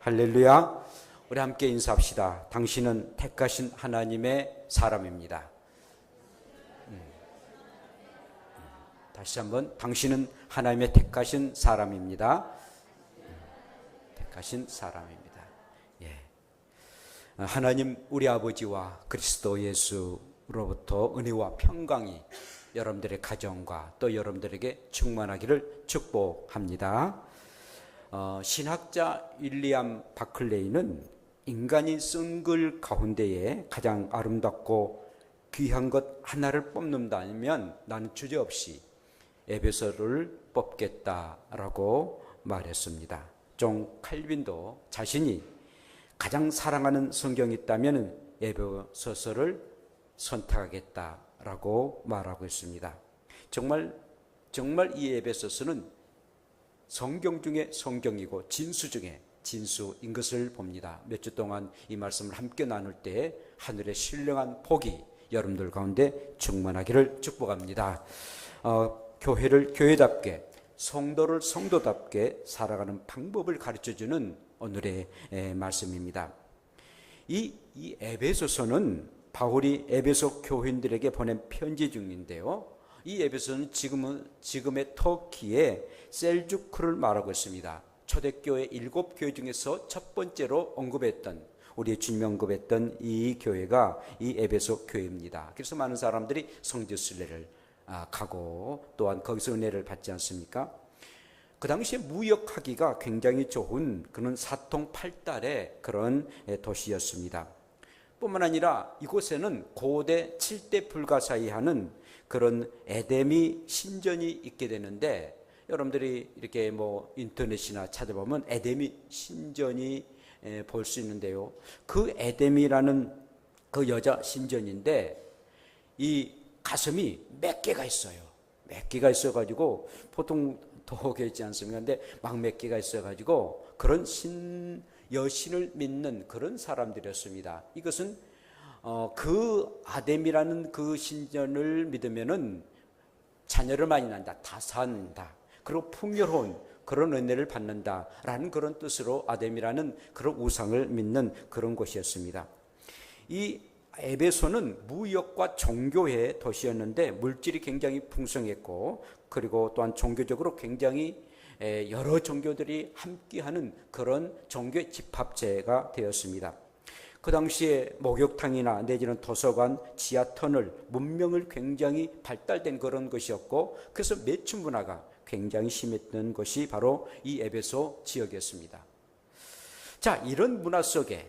할렐루야. 우리 함께 인사합시다. 당신은 택하신 하나님의 사람입니다. 다시 한번, 당신은 하나님의 택하신 사람입니다. 택하신 사람입니다. 예. 하나님 우리 아버지와 그리스도 예수로부터 은혜와 평강이 여러분들의 가정과 또 여러분들에게 충만하기를 축복합니다. 신학자 윌리엄 바클레이는 인간이 쓴 글 가운데에 가장 아름답고 귀한 것 하나를 뽑는다면 나는 주저없이 에베소를 뽑겠다라고 말했습니다. 존 칼빈도 자신이 가장 사랑하는 성경이 있다면 에베소서를 선택하겠다라고 말하고 있습니다. 정말 이 에베소서는 성경 중에 성경이고 진수 중에 진수인 것을 봅니다. 몇 주 동안 이 말씀을 함께 나눌 때 하늘의 신령한 복이 여러분들 가운데 충만하기를 축복합니다. 교회를 교회답게, 성도를 성도답게 살아가는 방법을 가르쳐주는 오늘의 말씀입니다. 이 에베소서는 바울이 에베소 교인들에게 보낸 편지 중인데요. 이 에베소는 지금의 터키의 셀주크를 말하고 있습니다. 초대교회 7교회 중에서 첫 번째로 언급했던, 우리의 주님이 언급했던 이 교회가 이 에베소 교회입니다. 그래서 많은 사람들이 성지순례를 가고 또한 거기서 은혜를 받지 않습니까? 그 당시에 무역하기가 굉장히 좋은 그런 사통팔달의 그런 도시였습니다. 뿐만 아니라 이곳에는 고대 7대 불가사의하는 그런 에데미 신전이 있게 되는데, 여러분들이 이렇게 인터넷이나 찾아보면 에데미 신전이 볼 수 있는데요. 그 에데미라는 그 여자 신전인데 이 가슴이 몇 개가 있어요. 몇 개가 있어가지고 보통 더 있지 않습니까? 근데 막 몇 개가 있어가지고 그런 여신을 믿는 그런 사람들이었습니다. 이것은 그 아뎀이라는 그 신전을 믿으면은 자녀를 많이 낳는다, 다 산다, 그리고 풍요로운 그런 은혜를 받는다라는 그런 뜻으로 아뎀이라는 그런 우상을 믿는 그런 곳이었습니다. 이 에베소는 무역과 종교의 도시였는데 물질이 굉장히 풍성했고, 그리고 또한 종교적으로 굉장히 여러 종교들이 함께하는 그런 종교의 집합체가 되었습니다. 그 당시에 목욕탕이나 내지는 도서관, 지하터널, 문명을 굉장히 발달된 그런 것이었고, 그래서 매춘 문화가 굉장히 심했던 것이 바로 이 에베소 지역이었습니다. 자, 이런 문화 속에,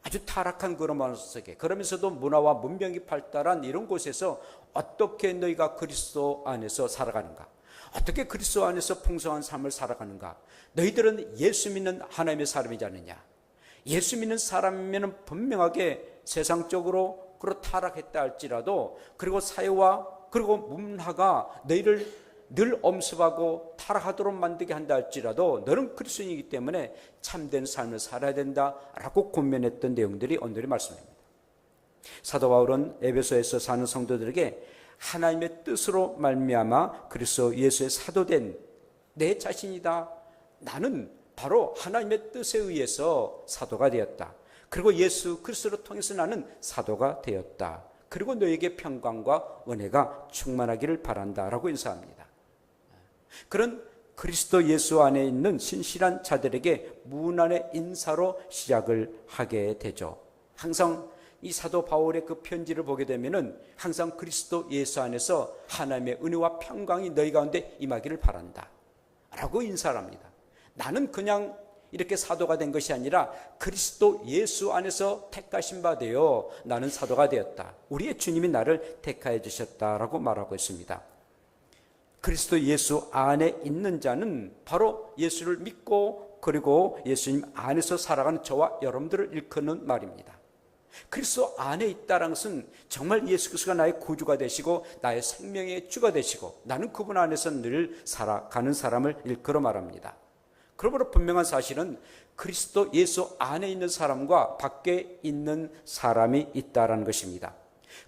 아주 타락한 그런 문화 속에, 그러면서도 문화와 문명이 발달한 이런 곳에서 어떻게 너희가 그리스도 안에서 살아가는가? 어떻게 그리스도 안에서 풍성한 삶을 살아가는가? 너희들은 예수 믿는 하나님의 사람이지 않느냐? 예수 믿는 사람이면 분명하게 세상적으로 타락했다 할지라도, 그리고 사회와 그리고 문화가 너희를 늘 엄습하고 타락하도록 만들게 한다 할지라도 너는 그리스도인이기 때문에 참된 삶을 살아야 된다라고 권면했던 내용들이 오늘의 말씀입니다. 사도 바울은 에베소에서 사는 성도들에게 하나님의 뜻으로 말미암아 그리스도 예수의 사도된 내 자신이다, 나는 바로 하나님의 뜻에 의해서 사도가 되었다, 그리고 예수 그리스도를 통해서 나는 사도가 되었다, 그리고 너에게 평강과 은혜가 충만하기를 바란다라고 인사합니다. 그런 그리스도 예수 안에 있는 신실한 자들에게 문안의 인사로 시작을 하게 되죠. 항상 이 사도 바울의 그 편지를 보게 되면은 항상 그리스도 예수 안에서 하나님의 은혜와 평강이 너희 가운데 임하기를 바란다 라고 인사를 합니다. 나는 그냥 이렇게 사도가 된 것이 아니라 그리스도 예수 안에서 택하신 바 되어 나는 사도가 되었다, 우리의 주님이 나를 택하여 주셨다라고 말하고 있습니다. 그리스도 예수 안에 있는 자는 바로 예수를 믿고 그리고 예수님 안에서 살아가는 저와 여러분들을 일컫는 말입니다. 그리스도 안에 있다는 것은 정말 예수 그리스도가 나의 구주가 되시고 나의 생명의 주가 되시고 나는 그분 안에서 늘 살아가는 사람을 일컬어 말합니다. 그러므로 분명한 사실은 그리스도 예수 안에 있는 사람과 밖에 있는 사람이 있다는 것입니다.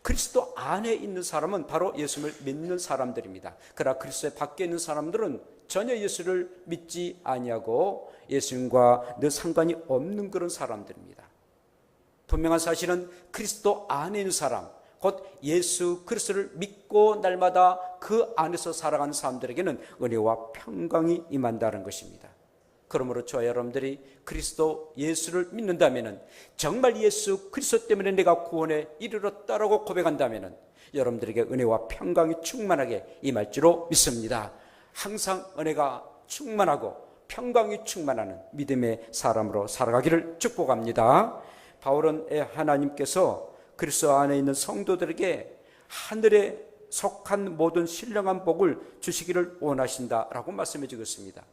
그리스도 안에 있는 사람은 바로 예수를 믿는 사람들입니다. 그러나 그리스도의 밖에 있는 사람들은 전혀 예수를 믿지 아니하고 예수님과 늘 상관이 없는 그런 사람들입니다. 분명한 사실은 그리스도 안에 있는 사람, 곧 예수 그리스도를 믿고 날마다 그 안에서 살아가는 사람들에게는 은혜와 평강이 임한다는 것입니다. 그러므로 저와 여러분들이 그리스도 예수를 믿는다면, 정말 예수 그리스도 때문에 내가 구원에 이르렀다라고 고백한다면 여러분들에게 은혜와 평강이 충만하게 임할 줄로 믿습니다. 항상 은혜가 충만하고 평강이 충만하는 믿음의 사람으로 살아가기를 축복합니다. 바울은 하나님께서 그리스도 안에 있는 성도들에게 하늘에 속한 모든 신령한 복을 주시기를 원하신다라고 말씀해 주고 있습니다.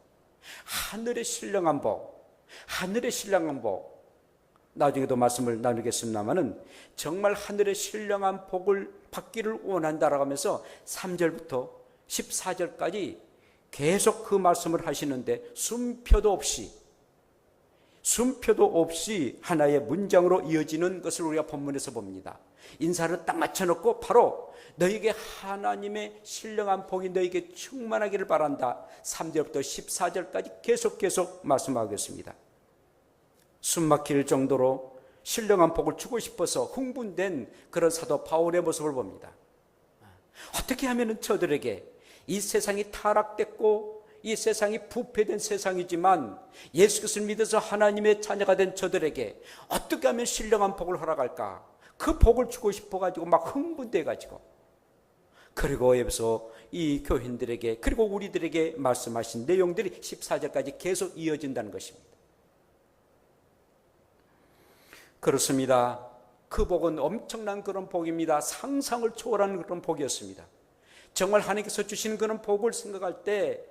하늘의 신령한 복, 하늘의 신령한 복, 나중에도 말씀을 나누겠습니다만은 정말 하늘의 신령한 복을 받기를 원한다라고 하면서 3절부터 14절까지 계속 그 말씀을 하시는데 숨표도 없이 하나의 문장으로 이어지는 것을 우리가 본문에서 봅니다. 인사를 딱 맞춰놓고 바로 너에게 하나님의 신령한 복이 너에게 충만하기를 바란다. 3절부터 14절까지 계속 말씀하겠습니다. 숨막힐 정도로 신령한 복을 주고 싶어서 흥분된 그런 사도 바울의 모습을 봅니다. 어떻게 하면 저들에게 이 세상이 타락됐고 이 세상이 부패된 세상이지만 예수 그리스도를 믿어서 하나님의 자녀가 된 저들에게 어떻게 하면 신령한 복을 허락할까? 그 복을 주고 싶어가지고 막 흥분돼가지고, 그리고 여기서 이 교인들에게 그리고 우리들에게 말씀하신 내용들이 14절까지 계속 이어진다는 것입니다. 그렇습니다. 그 복은 엄청난 그런 복입니다. 상상을 초월하는 그런 복이었습니다. 정말 하나님께서 주시는 그런 복을 생각할 때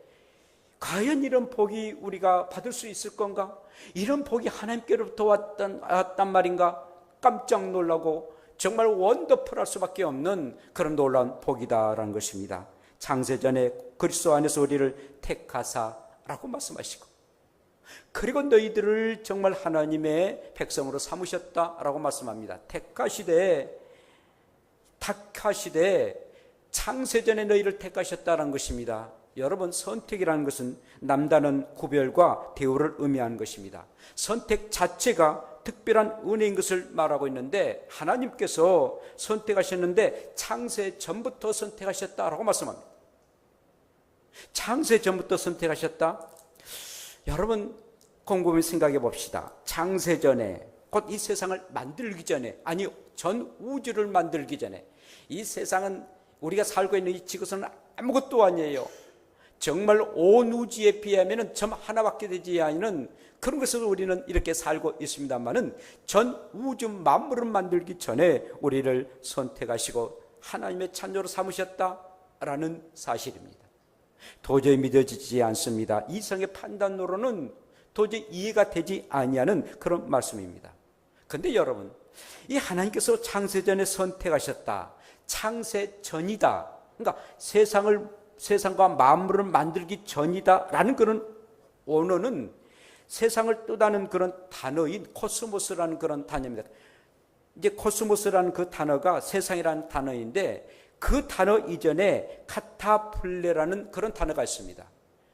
과연 이런 복이 우리가 받을 수 있을 건가? 이런 복이 하나님께로부터 왔단 말인가? 깜짝 놀라고 정말 원더풀할 수밖에 없는 그런 놀라운 복이다라는 것입니다. 창세전에 그리스도 안에서 우리를 택하사라고 말씀하시고, 그리고 너희들을 정말 하나님의 백성으로 삼으셨다라고 말씀합니다. 택하시되 창세전에 너희를 택하셨다는 것입니다. 여러분, 선택이라는 것은 남다른 구별과 대우를 의미하는 것입니다. 선택 자체가 특별한 은혜인 것을 말하고 있는데, 하나님께서 선택하셨는데 창세 전부터 선택하셨다라고 말씀합니다. 창세 전부터 선택하셨다? 여러분, 곰곰이 생각해 봅시다. 창세 전에, 곧 이 세상을 만들기 전에, 아니 전 우주를 만들기 전에, 이 세상은 우리가 살고 있는 이 지구선은 아무것도 아니에요. 정말 온 우주에 비하면 점 하나밖에 되지 않는 그런 것으로 우리는 이렇게 살고 있습니다만은, 전 우주 만물을 만들기 전에 우리를 선택하시고 하나님의 자녀로 삼으셨다라는 사실입니다. 도저히 믿어지지 않습니다. 이성의 판단으로는 도저히 이해가 되지 아니하는 그런 말씀입니다. 그런데 여러분, 이 하나님께서 창세전에 선택하셨다, 창세전이다, 그러니까 세상과 만물을 만들기 전이다라는 그런 원어는 세상을 뜻하는 그런 단어인 코스모스라는 그런 단어입니다. 이제 코스모스라는 그 단어가 세상이라는 단어인데, 그 단어 이전에 카타폴레라는 그런 단어가 있습니다.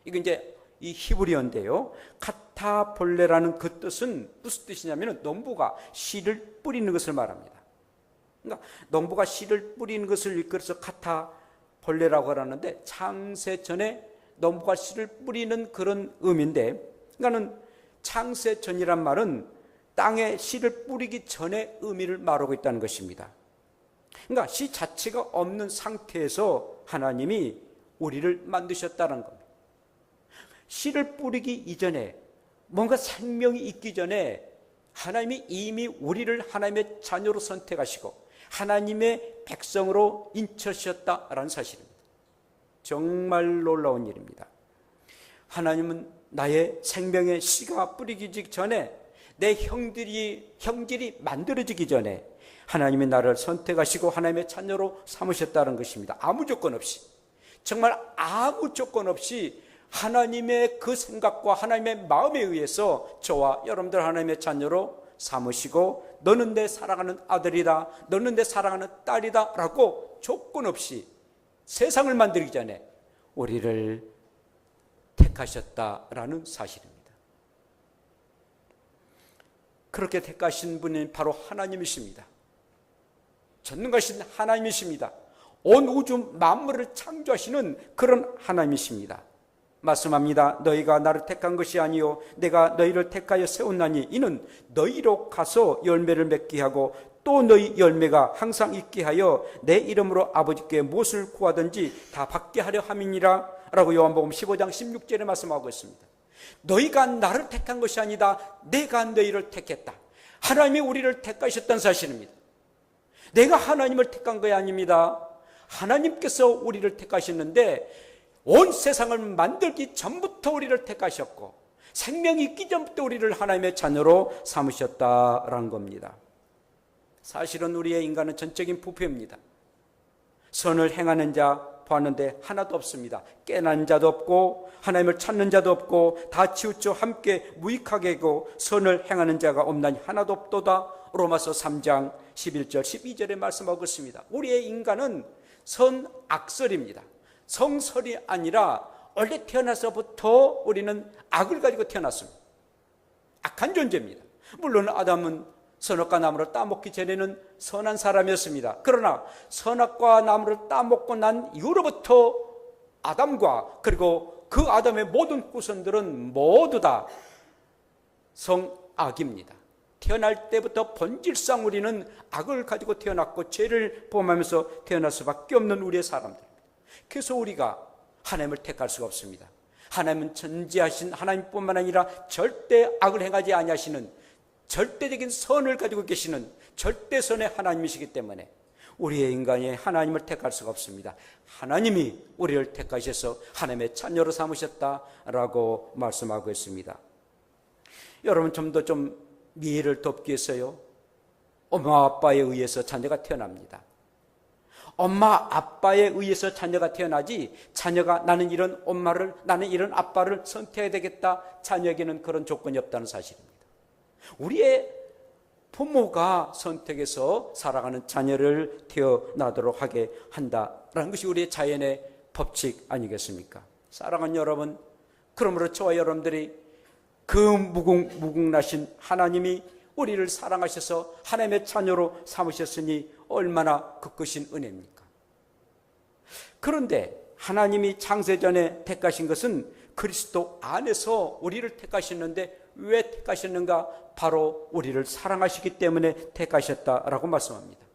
이거 이제 이 히브리어인데요. 카타폴레라는 그 뜻은 무슨 뜻이냐면 농부가 씨를 뿌리는 것을 말합니다. 그러니까 농부가 씨를 뿌리는 것을 일컬어서 카타폴레라고 하는데, 창세 전에 농부가 씨를 뿌리는 그런 의미인데, 그러니까는 창세 전이란 말은 땅에 씨를 뿌리기 전에 의미를 말하고 있다는 것입니다. 그러니까 씨 자체가 없는 상태에서 하나님이 우리를 만드셨다는 겁니다. 씨를 뿌리기 이전에, 뭔가 생명이 있기 전에 하나님이 이미 우리를 하나님의 자녀로 선택하시고 하나님의 백성으로 인쳐주셨다라는 사실입니다. 정말 놀라운 일입니다. 하나님은 나의 생명의 씨가 뿌리기 전에, 내 형질이 만들어지기 전에 하나님이 나를 선택하시고 하나님의 자녀로 삼으셨다는 것입니다. 아무 조건 없이, 정말 아무 조건 없이 하나님의 그 생각과 하나님의 마음에 의해서 저와 여러분들 하나님의 자녀로 삼으시고, 너는 내 사랑하는 아들이다, 너는 내 사랑하는 딸이다 라고 조건 없이 세상을 만들기 전에 우리를 택하셨다라는 사실입니다. 그렇게 택하신 분이 바로 하나님이십니다. 전능하신 하나님이십니다. 온 우주 만물을 창조하시는 그런 하나님이십니다. 말씀합니다. 너희가 나를 택한 것이 아니요 내가 너희를 택하여 세웠나니 이는 너희로 가서 열매를 맺게 하고 또 너희 열매가 항상 있게 하여 내 이름으로 아버지께 무엇을 구하든지 다 받게 하려 함이니라 라고 요한복음 15장 16절에 말씀하고 있습니다. 너희가 나를 택한 것이 아니다. 내가 너희를 택했다. 하나님이 우리를 택하셨다는 사실입니다. 내가 하나님을 택한 것이 아닙니다. 하나님께서 우리를 택하셨는데 온 세상을 만들기 전부터 우리를 택하셨고 생명이 있기 전부터 우리를 하나님의 자녀로 삼으셨다라는 겁니다. 사실은 우리의 인간은 전적인 부패입니다. 선을 행하는 자 보았는데 하나도 없습니다. 깨난 자도 없고 하나님을 찾는 자도 없고 다 치우쳐 함께 무익하게 하고 선을 행하는 자가 없나니 하나도 없도다. 로마서 3장 11절 12절에 말씀하고 있습니다. 우리의 인간은 선악설입니다. 성설이 아니라 원래 태어나서부터 우리는 악을 가지고 태어났습니다. 악한 존재입니다. 물론 아담은 선악과 나무를 따먹기 전에는 선한 사람이었습니다. 그러나 선악과 나무를 따먹고 난 이후로부터 아담과 그리고 그 아담의 모든 후손들은 모두 다 성악입니다. 태어날 때부터 본질상 우리는 악을 가지고 태어났고 죄를 범하면서 태어날 수밖에 없는 우리의 사람들입니다. 그래서 우리가 하나님을 택할 수가 없습니다. 하나님은 전지하신 하나님뿐만 아니라 절대 악을 행하지 아니하시는 절대적인 선을 가지고 계시는 절대선의 하나님이시기 때문에 우리의 인간이 하나님을 택할 수가 없습니다. 하나님이 우리를 택하셔서 하나님의 자녀로 삼으셨다라고 말씀하고 있습니다. 여러분 좀 더 이해를 돕기 위해서요. 엄마 아빠에 의해서 자녀가 태어납니다. 엄마 아빠에 의해서 자녀가 태어나지 자녀가 나는 이런 엄마를 나는 이런 아빠를 선택해야 되겠다. 자녀에게는 그런 조건이 없다는 사실입니다. 우리의 부모가 선택해서 살아가는 자녀를 태어나도록 하게 한다라는 것이 우리의 자연의 법칙 아니겠습니까? 사랑하는 여러분, 그러므로 저와 여러분들이 그 무궁무궁하신 하나님이 우리를 사랑하셔서 하나님의 자녀로 삼으셨으니 얼마나 극크신 은혜입니까? 그런데 하나님이 창세전에 택하신 것은 그리스도 안에서 우리를 택하셨는데 왜 택하셨는가? 바로 우리를 사랑하시기 때문에 택하셨다라고 말씀합니다.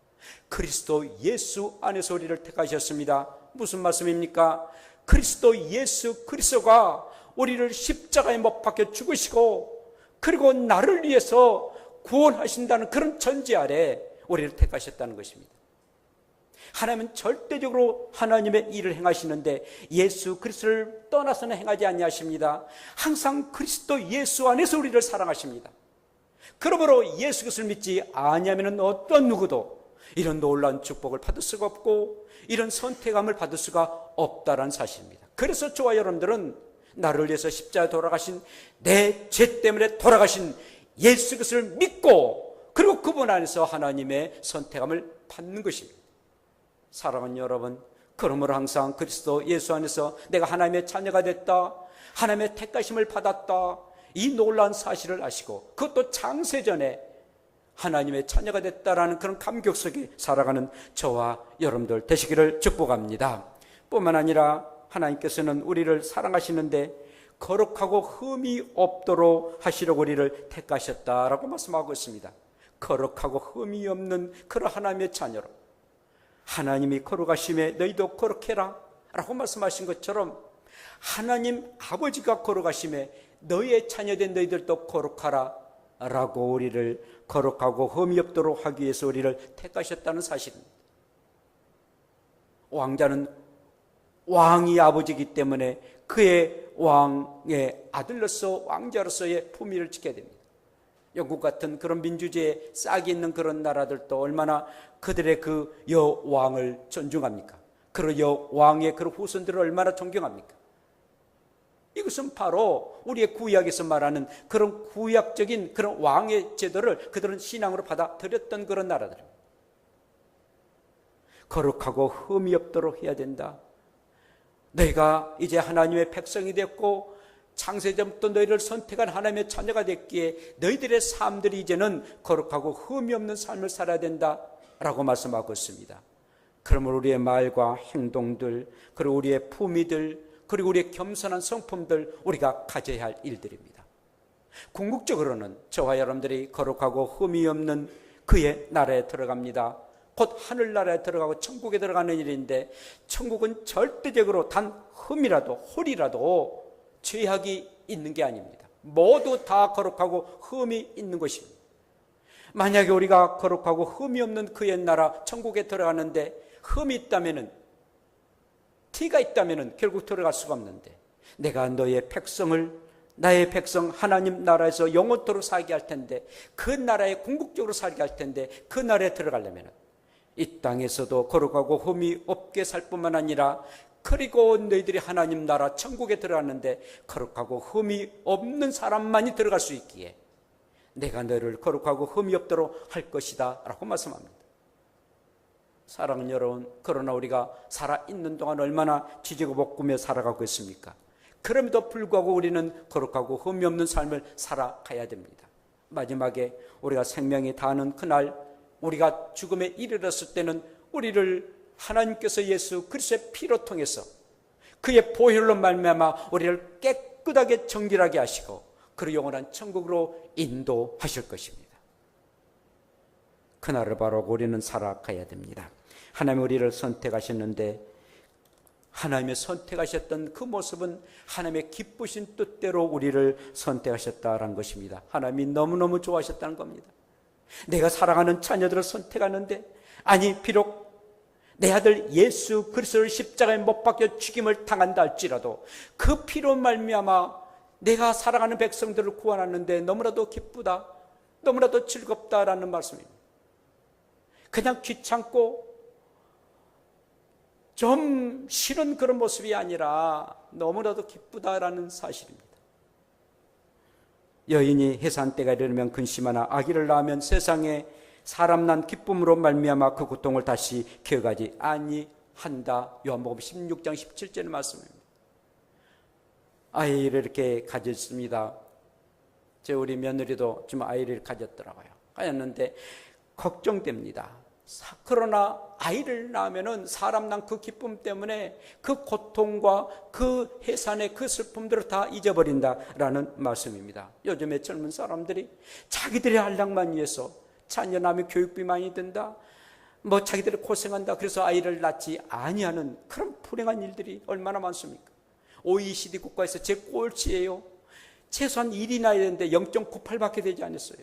그리스도 예수 안에서 우리를 택하셨습니다. 무슨 말씀입니까? 그리스도 예수 그리스도가 우리를 십자가에 못 박혀 죽으시고 그리고 나를 위해서 구원하신다는 그런 전제 아래 우리를 택하셨다는 것입니다. 하나님은 절대적으로 하나님의 일을 행하시는데 예수 그리스도를 떠나서는 행하지 아니하십니다. 항상 그리스도 예수 안에서 우리를 사랑하십니다. 그러므로 예수 그리스도를 믿지 아니하면 어떤 누구도 이런 놀라운 축복을 받을 수가 없고 이런 선택함을 받을 수가 없다는 사실입니다. 그래서 저와 여러분들은 나를 위해서 십자가에 돌아가신 내 죄 때문에 돌아가신 예수 그리스도를 믿고 그리고 그분 안에서 하나님의 선택함을 받는 것입니다. 사랑하는 여러분, 그러므로 항상 그리스도 예수 안에서 내가 하나님의 자녀가 됐다, 하나님의 택하심을 받았다, 이 놀라운 사실을 아시고 그것도 창세전에 하나님의 자녀가 됐다라는 그런 감격 속에 살아가는 저와 여러분들 되시기를 축복합니다. 뿐만 아니라 하나님께서는 우리를 사랑하시는데 거룩하고 흠이 없도록 하시려고 우리를 택하셨다라고 말씀하고 있습니다. 거룩하고 흠이 없는 그런 하나님의 자녀로 하나님이 거룩하심에 너희도 거룩해라 라고 말씀하신 것처럼 하나님 아버지가 거룩하심에 너희의 자녀된 너희들도 거룩하라 라고 우리를 거룩하고 흠이 없도록 하기 위해서 우리를 택하셨다는 사실입니다. 왕자는 왕이 아버지이기 때문에 그의 왕의 아들로서 왕자로서의 품위를 지켜야 됩니다. 영국 같은 그런 민주주의에 싹이 있는 그런 나라들도 얼마나 그들의 그 여왕을 존중합니까? 그런 여왕의 그런 후손들을 얼마나 존경합니까? 이것은 바로 우리의 구약에서 말하는 그런 구약적인 그런 왕의 제도를 그들은 신앙으로 받아들였던 그런 나라들입니다. 거룩하고 흠이 없도록 해야 된다. 너희가 이제 하나님의 백성이 됐고 창세전부터 너희를 선택한 하나님의 자녀가 됐기에 너희들의 삶들이 이제는 거룩하고 흠이 없는 삶을 살아야 된다라고 말씀하고 있습니다. 그러므로 우리의 말과 행동들, 그리고 우리의 품위들, 그리고 우리의 겸손한 성품들, 우리가 가져야 할 일들입니다. 궁극적으로는 저와 여러분들이 거룩하고 흠이 없는 그의 나라에 들어갑니다. 곧 하늘나라에 들어가고 천국에 들어가는 일인데, 천국은 절대적으로 단 흠이라도 홀이라도 죄악이 있는 게 아닙니다. 모두 다 거룩하고 흠이 있는 것입니다. 만약에 우리가 거룩하고 흠이 없는 그의 나라 천국에 들어가는데 흠이 있다면은, 티가 있다면은 결국 들어갈 수가 없는데, 내가 너의 백성을, 나의 백성 하나님 나라에서 영원토록 살게 할 텐데, 그 나라에 궁극적으로 살게 할 텐데, 그 나라에 들어가려면 이 땅에서도 거룩하고 흠이 없게 살 뿐만 아니라, 그리고 너희들이 하나님 나라 천국에 들어갔는데 거룩하고 흠이 없는 사람만이 들어갈 수 있기에 내가 너를 거룩하고 흠이 없도록 할 것이다 라고 말씀합니다. 사랑하는 여러분, 그러나 우리가 살아있는 동안 얼마나 지지고 볶으며 살아가고 있습니까? 그럼에도 불구하고 우리는 거룩하고 흠이 없는 삶을 살아가야 됩니다. 마지막에 우리가 생명이 다하는 그날, 우리가 죽음에 이르렀을 때는 우리를 하나님께서 예수 그리스도의 피로 통해서 그의 보혈로 말미암아 우리를 깨끗하게 정결하게 하시고 그를 영원한 천국으로 인도하실 것입니다. 그날을 바로 우리는 살아가야 됩니다. 하나님이 우리를 선택하셨는데, 하나님의 선택하셨던 그 모습은 하나님의 기쁘신 뜻대로 우리를 선택하셨다는 것입니다. 하나님이 너무너무 좋아하셨다는 겁니다. 내가 사랑하는 자녀들을 선택하는데, 아니 비록 내 아들 예수 그리스도를 십자가에 못 박혀 죽임을 당한다 할지라도 그 피로 말미암아 내가 사랑하는 백성들을 구원하는데 너무나도 기쁘다, 너무나도 즐겁다라는 말씀입니다. 그냥 귀찮고 좀 싫은 그런 모습이 아니라 너무나도 기쁘다라는 사실입니다. 여인이 해산 때가 이르면 근심하나 아기를 낳으면 세상에 사람 난 기쁨으로 말미암아 그 고통을 다시 기억하지 아니한다. 요한복음 16장 17절의 말씀입니다. 아이를 이렇게 가졌습니다. 우리 며느리도 지금 아이를 가졌더라고요. 가졌는데 걱정됩니다. 그러나 아이를 낳으면은 사람 난 그 기쁨 때문에 그 고통과 그 해산의 그 슬픔들을 다 잊어버린다라는 말씀입니다. 요즘에 젊은 사람들이 자기들의 안락만 위해서 자녀 낳으면 교육비 많이 든다, 뭐 자기들이 고생한다, 그래서 아이를 낳지 아니하는 그런 불행한 일들이 얼마나 많습니까? OECD 국가에서 제 꼴찌예요. 최소한 1이 나야 되는데 0.98밖에 되지 않았어요.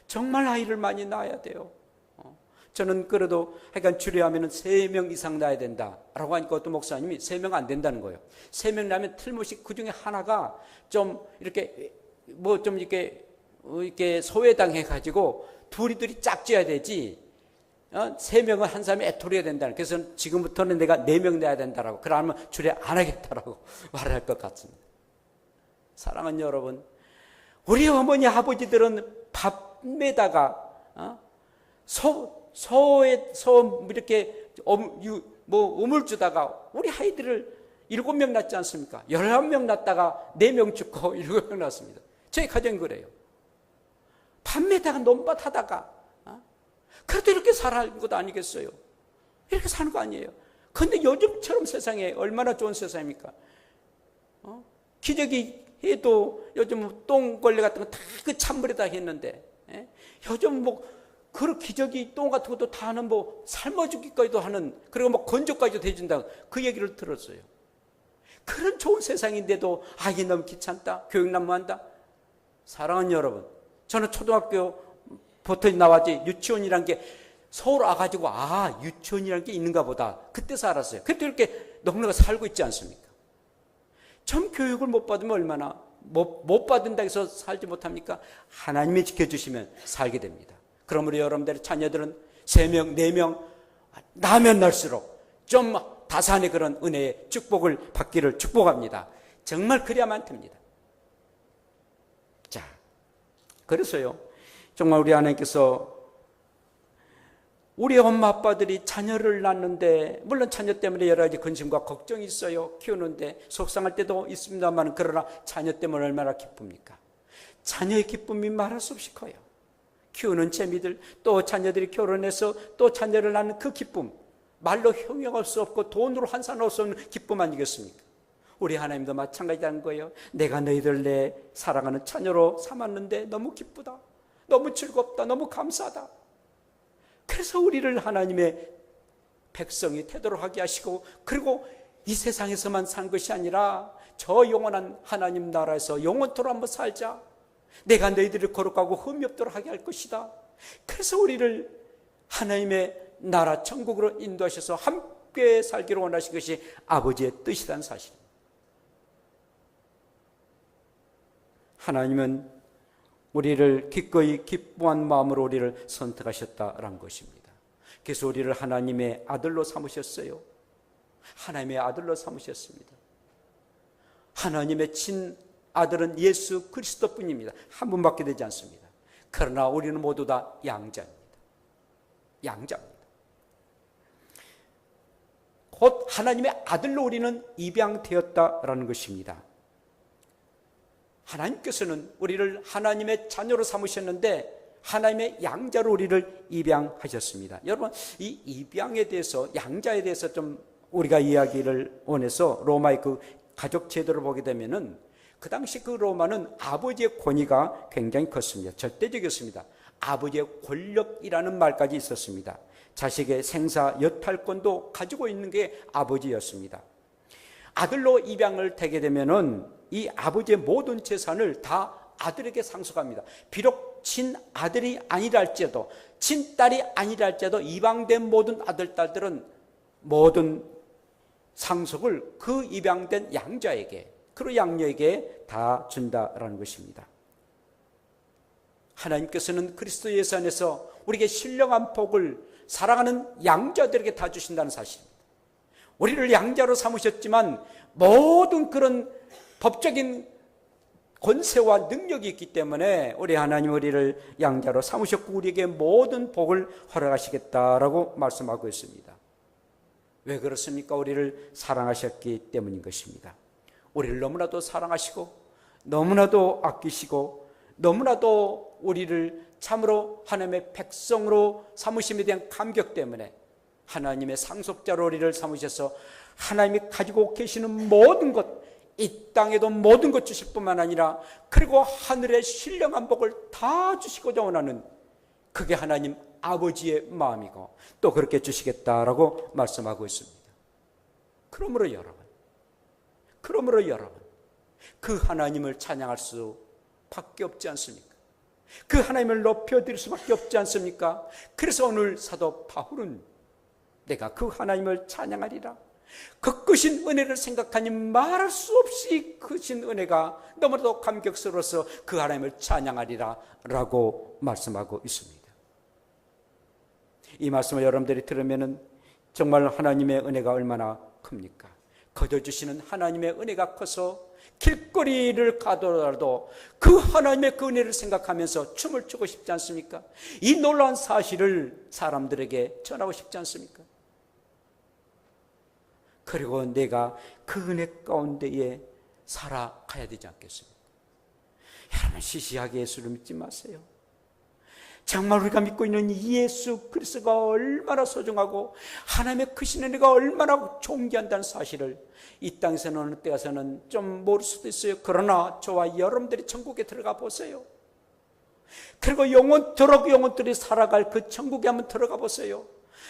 정말 아이를 많이 낳아야 돼요. 저는 그래도 하여간 주례하면 3명 이상 낳아야 된다라고 하니까 어떤 목사님이 3명 안 된다는 거예요. 3명 낳으면 틀림없이 그 중에 하나가 좀 이렇게 뭐 좀 이렇게 소외당해 가지고 둘이 짝져야 되지. 3명은 한 사람이 애토리해야 된다는. 그래서 지금부터는 내가 4명 낳아야 된다라고, 그러면 주례 안 하겠다라고 말할 것 같습니다. 사랑하는 여러분, 우리 어머니 아버지들은 밥에다가 소에 이렇게 우물 주다가 우리 아이들을 7명 낳지 않습니까? 11명 낳다가 4명 죽고 7명 낳습니다. 저희 가정이 그래요. 밤에다가 논밭 하다가 그래도 이렇게 살아가는 것 아니겠어요? 이렇게 사는 거 아니에요. 그런데 요즘처럼 세상에 얼마나 좋은 세상입니까? 기저귀 해도 요즘 똥걸레 같은 거 다 그 찬물에다 했는데, 요즘 그 기저귀 똥 같은 것도 다 하는 삶아주기까지도 하는, 그리고 건조까지도 해준다, 그 얘기를 들었어요. 그런 좋은 세상인데도 아기 너무 귀찮다, 교육 난무한다. 사랑하는 여러분, 저는 초등학교부터 나왔지 유치원이란 게 서울 와가지고 유치원이란 게 있는가 보다 그때 알았어요. 그때 이렇게 넉넉히 살고 있지 않습니까? 좀 교육을 못 받으면 얼마나 못 받는다 해서 살지 못합니까? 하나님이 지켜주시면 살게 됩니다. 그러므로 여러분들의 자녀들은 3명, 4명 나면 날수록 좀 다산의 그런 은혜의 축복을 받기를 축복합니다. 정말 그래야만 됩니다. 자, 그래서요, 정말 우리 하나님께서 우리 엄마 아빠들이 자녀를 낳는데, 물론 자녀 때문에 여러 가지 근심과 걱정이 있어요. 키우는데 속상할 때도 있습니다만, 그러나 자녀 때문에 얼마나 기쁩니까? 자녀의 기쁨이 말할 수 없이 커요. 키우는 재미들, 또 자녀들이 결혼해서 또 자녀를 낳는 그 기쁨, 말로 형용할 수 없고 돈으로 환산할 수 없는 기쁨 아니겠습니까? 우리 하나님도 마찬가지라는 거예요. 내가 너희들 내 사랑하는 자녀로 삼았는데 너무 기쁘다, 너무 즐겁다, 너무 감사하다. 그래서 우리를 하나님의 백성이 되도록 하게 하시고, 그리고 이 세상에서만 산 것이 아니라 저 영원한 하나님 나라에서 영원토록 한번 살자. 내가 너희들을 거룩하고 흠이 없도록 하게 할 것이다. 그래서 우리를 하나님의 나라 천국으로 인도하셔서 함께 살기를 원하신 것이 아버지의 뜻이라는 사실. 하나님은 우리를 기꺼이 기뻐한 마음으로 우리를 선택하셨다라는 것입니다. 그래서 우리를 하나님의 아들로 삼으셨어요. 하나님의 아들로 삼으셨습니다. 하나님의 친아들은 예수 그리스도뿐입니다. 한 분밖에 되지 않습니다. 그러나 우리는 모두 다 양자입니다. 양자입니다. 곧 하나님의 아들로 우리는 입양되었다라는 것입니다. 하나님께서는 우리를 하나님의 자녀로 삼으셨는데 하나님의 양자로 우리를 입양하셨습니다. 여러분, 이 입양에 대해서, 양자에 대해서 좀 우리가 이야기를 원해서 로마의 그 가족 제도를 보게 되면은, 그 당시 그 로마는 아버지의 권위가 굉장히 컸습니다. 절대적이었습니다. 아버지의 권력이라는 말까지 있었습니다. 자식의 생사 여탈권도 가지고 있는 게 아버지였습니다. 아들로 입양을 되게 되면은 이 아버지의 모든 재산을 다 아들에게 상속합니다. 비록 친아들이 아니라 할지라도, 친딸이 아니라 할지라도 입양된 모든 아들, 딸들은 모든 상속을 그 입양된 양자에게, 그리고 양녀에게 다 준다라는 것입니다. 하나님께서는 그리스도 예수 안에서 우리에게 신령한 복을 사랑하는 양자들에게 다 주신다는 사실입니다. 우리를 양자로 삼으셨지만 모든 그런 법적인 권세와 능력이 있기 때문에 우리 하나님 우리를 양자로 삼으셨고 우리에게 모든 복을 허락하시겠다라고 말씀하고 있습니다. 왜 그렇습니까? 우리를 사랑하셨기 때문인 것입니다. 우리를 너무나도 사랑하시고 너무나도 아끼시고 너무나도 우리를 참으로 하나님의 백성으로 삼으심에 대한 감격 때문에 하나님의 상속자로 우리를 삼으셔서 하나님이 가지고 계시는 모든 것, 이 땅에도 모든 것 주실 뿐만 아니라 그리고 하늘의 신령한 복을 다 주시고자 원하는, 그게 하나님 아버지의 마음이고 또 그렇게 주시겠다라고 말씀하고 있습니다. 그러므로 여러분, 그 하나님을 찬양할 수밖에 없지 않습니까? 그 하나님을 높여드릴 수밖에 없지 않습니까? 그래서 오늘 사도 바울은 내가 그 하나님을 찬양하리라, 그 크신 은혜를 생각하니 말할 수 없이 크신 은혜가 너무나도 감격스러워서 그 하나님을 찬양하리라 라고 말씀하고 있습니다. 이 말씀을 여러분들이 들으면 정말 하나님의 은혜가 얼마나 큽니까? 거둬주시는 하나님의 은혜가 커서 길거리를 가더라도 그 하나님의 그 은혜를 생각하면서 춤을 추고 싶지 않습니까? 이 놀라운 사실을 사람들에게 전하고 싶지 않습니까? 그리고 내가 그 은혜 가운데에 살아가야 되지 않겠습니까? 여러분, 시시하게 예수를 믿지 마세요. 정말 우리가 믿고 있는 이 예수 그리스도가 얼마나 소중하고 하나님의 크신 은혜가 얼마나 존귀한다는 사실을 이 땅에서는 어느 때 가서는 좀 모를 수도 있어요. 그러나 저와 여러분들이 천국에 들어가 보세요. 그리고 영원토록 살아갈 그 천국에 한번 들어가 보세요.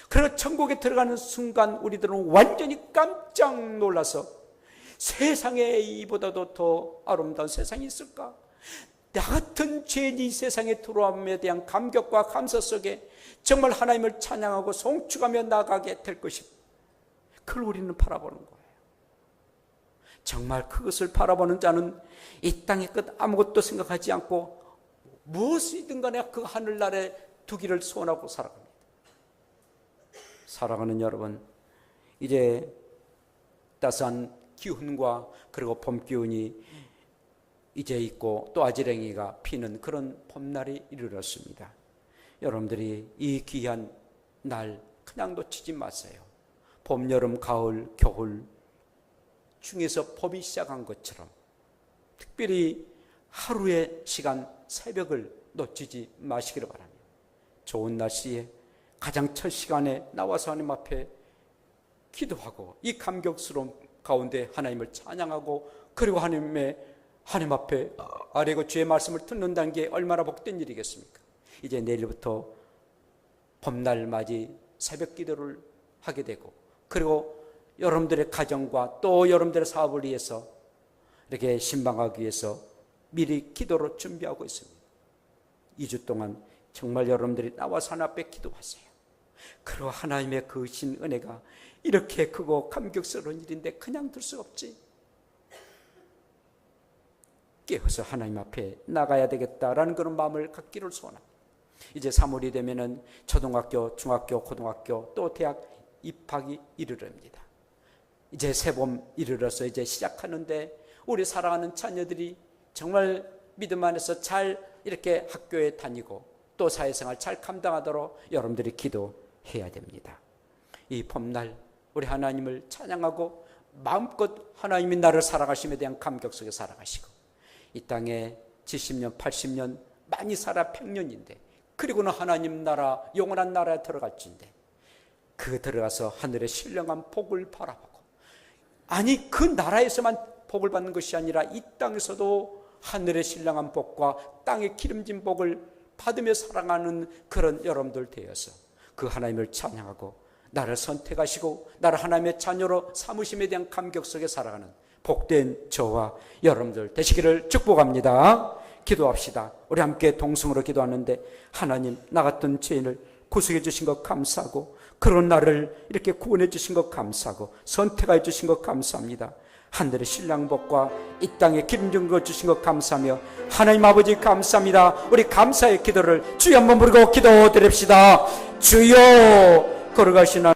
그리고 천국에 들어가는 순간 우리들은 완전히 깜짝 놀라서 세상에 이보다도 더 아름다운 세상이 있을까? 나 같은 죄인이 이 세상에 들어옴에 대한 감격과 감사 속에 정말 하나님을 찬양하고 송축하며 나가게 될 것입니다. 그걸 우리는 바라보는 거예요. 정말 그것을 바라보는 자는 이 땅의 것 아무것도 생각하지 않고 무엇이든 간에 그 하늘나라에 두기를 소원하고 살아갑니다. 사랑하는 여러분, 이제 따스한 기운과 그리고 봄 기운이 이제 있고 또 아지랭이가 피는 그런 봄날이 이르렀습니다. 여러분들이 이 귀한 날 그냥 놓치지 마세요. 봄, 여름, 가을, 겨울 중에서 봄이 시작한 것처럼 특별히 하루의 시간, 새벽을 놓치지 마시기를 바랍니다. 좋은 날씨에 가장 첫 시간에 나와서 하나님 앞에 기도하고 이 감격스러운 가운데 하나님을 찬양하고 그리고 하나님 앞에 아뢰고 주의 말씀을 듣는다는 게 얼마나 복된 일이겠습니까? 이제 내일부터 봄날 맞이 새벽 기도를 하게 되고 그리고 여러분들의 가정과 또 여러분들의 사업을 위해서 이렇게 신방하기 위해서 미리 기도로 준비하고 있습니다. 2주 동안 정말 여러분들이 나와서 하나님 앞에 기도하세요. 그리고 하나님의 그 신 은혜가 이렇게 크고 감격스러운 일인데 그냥 둘 수 없지. 깨어서 하나님 앞에 나가야 되겠다라는 그런 마음을 갖기를 소원합니다. 이제 3월이 되면은 초등학교, 중학교, 고등학교 또 대학 입학이 이르릅니다. 이제 새봄 이르러서 이제 시작하는데 우리 사랑하는 자녀들이 정말 믿음 안에서 잘 이렇게 학교에 다니고 또 사회생활 잘 감당하도록 여러분들이 기도해야 됩니다. 이 봄날 우리 하나님을 찬양하고 마음껏 하나님이 나를 사랑하심에 대한 감격 속에 살아가시고 이 땅에 70년, 80년 많이 살아 100년인데 그리고는 하나님 나라, 영원한 나라에 들어갈지인데 그 들어가서 하늘의 신령한 복을 바라보고 아니 그 나라에서만 복을 받는 것이 아니라 이 땅에서도 하늘의 신령한 복과 땅의 기름진 복을 받으며 살아가는 그런 여러분들 되어서 그 하나님을 찬양하고 나를 선택하시고 나를 하나님의 자녀로 삼으심에 대한 감격 속에 살아가는 복된 저와 여러분들 되시기를 축복합니다. 기도합시다. 우리 함께 동성으로 기도하는데 하나님 나 같은 죄인을 구속해 주신 것 감사하고 그런 나를 이렇게 구원해 주신 것 감사하고 선택해 주신 것 감사합니다. 하늘의 신랑복과 이 땅에 기름진 것 주신 것 감사하며 하나님 아버지 감사합니다. 우리 감사의 기도를 주여 한번 부르고 기도드립시다. 주여 걸어가시나